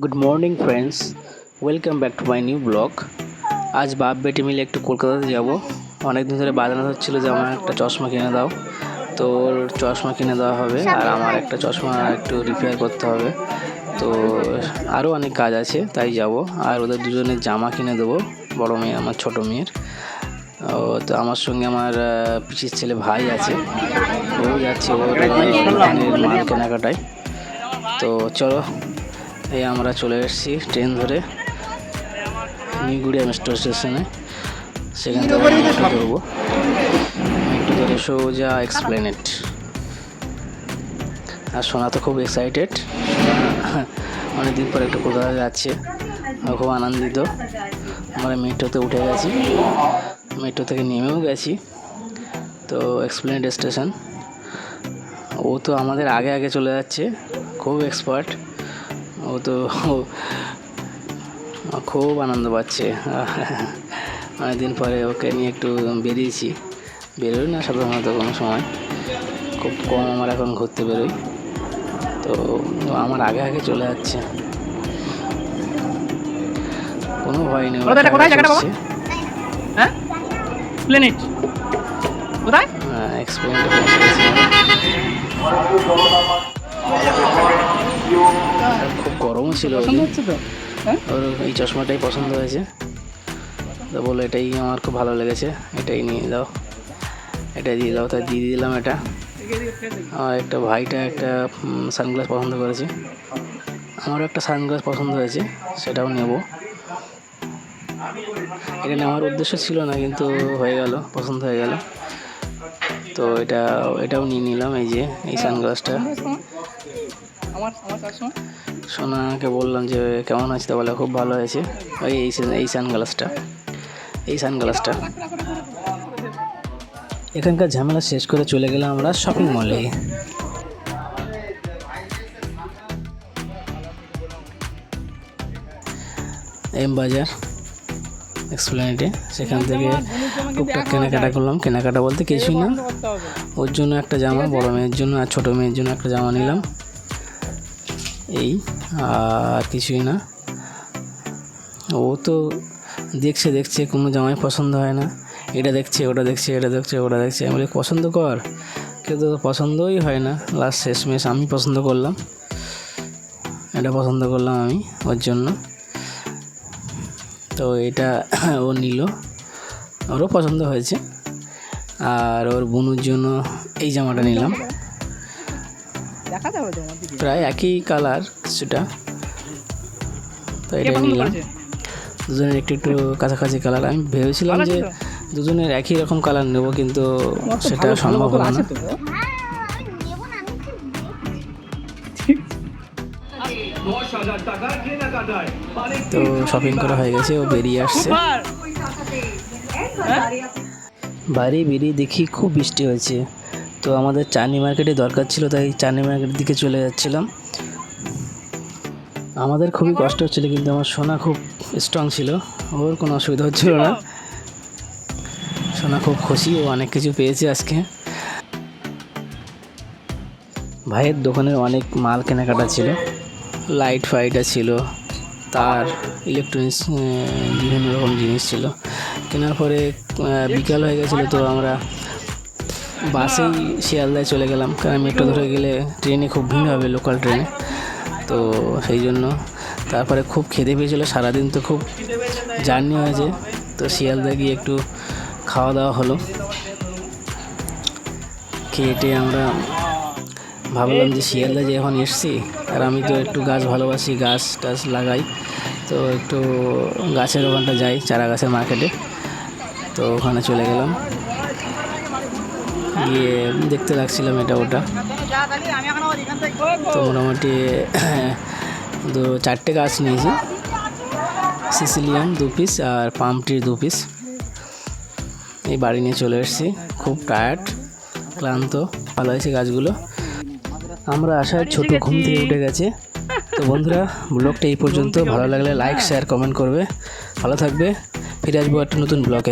Good morning friends, welcome back to my new blog. আজ বাপ বেটি মিলে একটু কলকাতাতে যাব। অনেক দিন ধরে বাজানো হচ্ছিলো যে আমার একটা চশমা কিনে দাও, তো ওর চশমা কিনে দেওয়া হবে আর আমার একটা চশমা একটু রিপেয়ার করতে হবে। তো আরও অনেক কাজ আছে, তাই যাব। আর ওদের দুজনের জামা কিনে দেবো, বড় মেয়ে আমার ছোটো মেয়ের। তো আমার সঙ্গে আমার পিসির ছেলে ভাই আছে, ও যাচ্ছে ওর দোকানের মাল কেনাকাটায়। তো চলো, এই আমরা চলে এসেছি ট্রেন ধরে নিউগুড়িয়া মেট্রো স্টেশনে। সেখান থেকে মেট্রো ধরবো, মেট্রো ধরে সোজা এক্সপ্লেনেড। আর সোনা তো খুব এক্সাইটেড, অনেকদিন পর একটু কলকাতা যাচ্ছে, খুব আনন্দিত। আমরা মেট্রোতে উঠে গেছি, মেট্রো থেকে নেমেও গেছি। তো এক্সপ্লেনেড স্টেশন, ও তো আমাদের আগে আগে চলে যাচ্ছে, খুব এক্সপার্ট। ও তো খুব আনন্দ পাচ্ছে। অনেকদিন পরে ওকে নিয়ে একটু বেরিয়েছি, বেরোই না সাধারণত কোনো সময়, খুব কম আমার এখন ঘুরতে বেরোই। তো আমার আগে আগে চলে যাচ্ছে, কোনো ভয় নেই। খুব গরমও ছিল, ওর এই চশমাটাই পছন্দ হয়েছে, তো বলো এটাই আমার খুব ভালো লেগেছে, এটাই নিয়ে দাও, এটাই দিয়ে দাও। তাই দিয়ে দিলাম এটা। আর একটা ভাইটা একটা সানগ্লাস পছন্দ করেছে, আমারও একটা সানগ্লাস পছন্দ হয়েছে, সেটাও নেব। এটা নেওয়ার উদ্দেশ্য ছিল না, কিন্তু হয়ে গেল, পছন্দ হয়ে গেল। তো এটাও নিয়ে নিলাম, এই যে এই সানগ্লাসটা। সোনাকে বললাম যে কেমন আছে, তো বলে খুব ভালো হয়েছে। এই সানগ্লাসটা এখানকার ঝামেলা শেষ করে চলে গেলাম আমরা শপিং মলে। এম বাজার এক্সপ্লেনেডে, সেখান থেকে টুকটাক কেনাকাটা করলাম। কেনাকাটা বলতে কিছুই না, ওর জন্য একটা জামা, বড় মেয়ের জন্য আর ছোটো মেয়ের জন্য একটা জামা নিলাম, এই আর কিছুই না। ও তো দেখছে কোনো জামাই পছন্দ হয় না, এটা দেখছে ওটা দেখছে, এটা দেখছে ওটা দেখছে। আমি বলি পছন্দ কর, কিন্তু পছন্দই হয় না। লাস্ট শেষমেশ আমি পছন্দ করলাম, এটা পছন্দ করলাম আমি ওর জন্য। তো এটা ও নিল, ওরও পছন্দ হয়েছে। আর ওর বোনের জন্য এই জামাটা নিলাম, প্রায় একই কালার কিছুটা, তো এটা নিলাম। দুজনের একটু একটু কাছাকাছি কালার। আমি ভেবেছিলাম যে দুজনের একই রকম কালার নেব, কিন্তু সেটা সম্ভব হলো না। তো শপিং করা হয়ে গেছে, ও বেরিয়ে আসছে। বাড়ি বেরিয়ে দেখি খুব বৃষ্টি হয়েছে। তো আমাদের চাঁদনি মার্কেটে দরকার ছিল, তাই চাঁদনি মার্কেটের দিকে চলে যাচ্ছিলাম। আমাদের খুবই কষ্ট হচ্ছিলো, কিন্তু আমার সোনা খুব স্ট্রং ছিল, ওর কোনো অসুবিধা হচ্ছিল না। সোনা খুব খুশি, ও অনেক কিছু পেয়েছে আজকে। ভাইয়ের দোকানে অনেক মাল কেনাকাটা ছিল, লাইট ফাইটা ছিল, তার ইলেকট্রনিক্স বিভিন্ন রকম জিনিস ছিল। কেনার পরে বিকাল হয়ে গেছিলো, তো আমরা বাসেই শিয়ালদায় চলে গেলাম, কারণ মেট্রো ধরে গেলে ট্রেনে খুব ভিড় হবে, লোকাল ট্রেনে। তো সেই জন্য তারপরে খুব খিদে পেয়েছিলো, সারাদিন তো খুব জার্নি হয়েছে। তো শিয়ালদা গিয়ে একটু খাওয়া দাওয়া হলো, খেয়ে আমরা ভাবলাম যে শিয়ালদা যে এখন এসছি, আর আমি তো একটু গাছ ভালোবাসি, গাছ টাছ লাগাই, তো একটু গাছের ওখানটা যাই, চারা গাছের মার্কেটে। তো ওখানে চলে গেলাম, গিয়ে দেখতে লাগছিলাম এটা ওটা। তো মোটামুটি 4টে গাছ নিয়েছি, সিসিলিয়াম 2 পিস আর পাম ট্রি 2 পিস। এই বাড়ি নিয়ে চলে এসেছি, খুব টায়ার্ড, ক্লান্ত। ভালো হয়েছে গাছগুলো। আমরা আসার ছোট ঘুম থেকে উঠে গেছে। তো বন্ধুরা, ব্লগটা এই পর্যন্ত। ভালো লাগলে লাইক শেয়ার কমেন্ট করবে, ভালো থাকবে। ফিরে আসবো একটা নতুন ব্লগে।